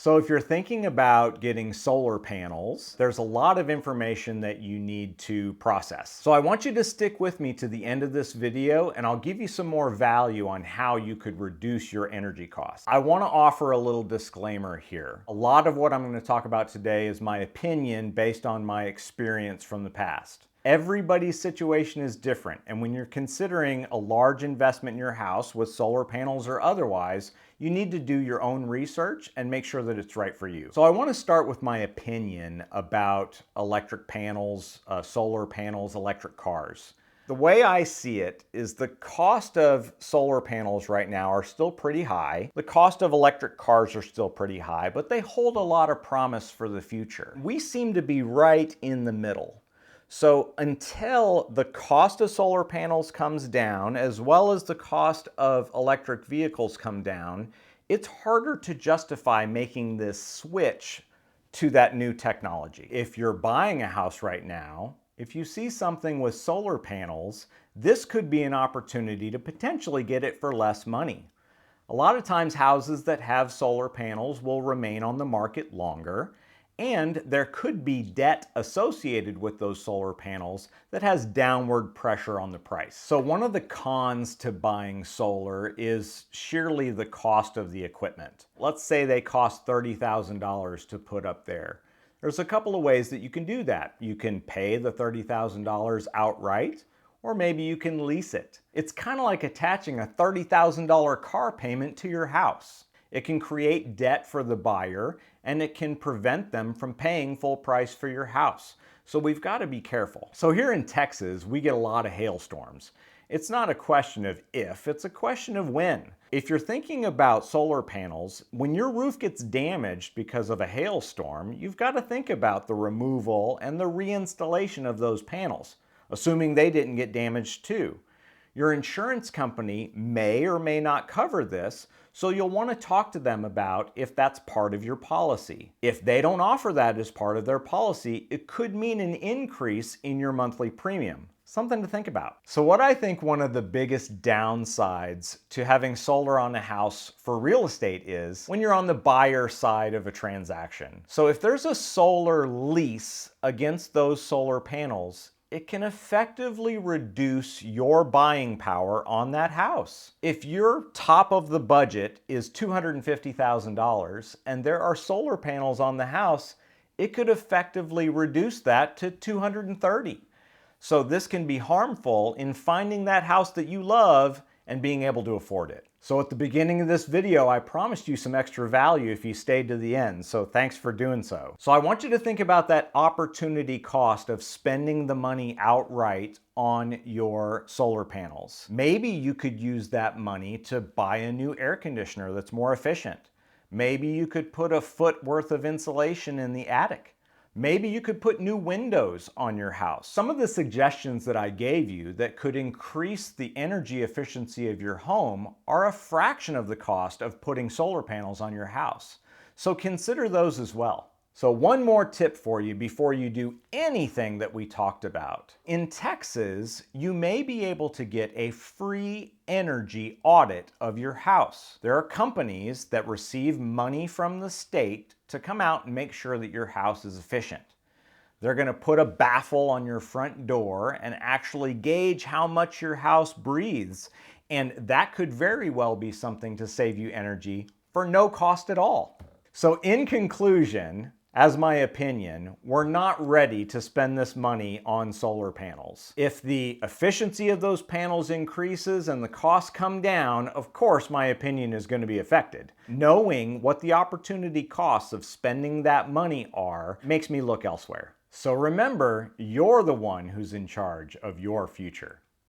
So if you're thinking about getting solar panels, there's a lot of information that you need to process. So I want you to stick with me to the end of this video, and I'll give you some more value on how you could reduce your energy costs. I want to offer a little disclaimer here. A lot of what I'm going to talk about today is my opinion based on my experience from the past. Everybody's situation is different, and when you're considering a large investment in your house with solar panels or otherwise, you need to do your own research and make sure that it's right for you. So I want to start with my opinion about electric panels, solar panels, electric cars. The way I see it is the cost of solar panels right now are still pretty high. The cost of electric cars are still pretty high, but they hold a lot of promise for the future. We seem to be right in the middle. So until the cost of solar panels comes down, as well as the cost of electric vehicles come down, it's harder to justify making this switch to that new technology. If you're buying a house right now, if you see something with solar panels, this could be an opportunity to potentially get it for less money. A lot of times houses that have solar panels will remain on the market longer, and there could be debt associated with those solar panels that has downward pressure on the price. So one of the cons to buying solar is sheerly the cost of the equipment. Let's say they cost $30,000 to put up there. There's a couple of ways that you can do that. You can pay the $30,000 outright, or maybe you can lease it. It's kind of like attaching a $30,000 car payment to your house. It can create debt for the buyer, and it can prevent them from paying full price for your house. So we've got to be careful. So here in Texas, we get a lot of hailstorms. It's not a question of if, it's a question of when. If you're thinking about solar panels, when your roof gets damaged because of a hailstorm, you've got to think about the removal and the reinstallation of those panels, assuming they didn't get damaged too. Your insurance company may or may not cover this, so you'll want to talk to them about if that's part of your policy. If they don't offer that as part of their policy, it could mean an increase in your monthly premium. Something to think about. So what I think one of the biggest downsides to having solar on a house for real estate is when you're on the buyer side of a transaction. So if there's a solar lease against those solar panels, it can effectively reduce your buying power on that house. If your top of the budget is $250,000 and there are solar panels on the house, it could effectively reduce that to $230,000. So this can be harmful in finding that house that you love and being able to afford it. So at the beginning of this video, I promised you some extra value if you stayed to the end, so thanks for doing so. So I want you to think about that opportunity cost of spending the money outright on your solar panels. Maybe you could use that money to buy a new air conditioner that's more efficient. Maybe you could put a foot worth of insulation in the attic. Maybe you could put new windows on your house. Some of the suggestions that I gave you that could increase the energy efficiency of your home are a fraction of the cost of putting solar panels on your house. So consider those as well. So one more tip for you before you do anything that we talked about. In Texas, you may be able to get a free energy audit of your house. There are companies that receive money from the state to come out and make sure that your house is efficient. They're going to put a baffle on your front door and actually gauge how much your house breathes. And that could very well be something to save you energy for no cost at all. So in conclusion, as my opinion, we're not ready to spend this money on solar panels. If the efficiency of those panels increases and the costs come down, of course my opinion is going to be affected. Knowing what the opportunity costs of spending that money are makes me look elsewhere. So remember, you're the one who's in charge of your future.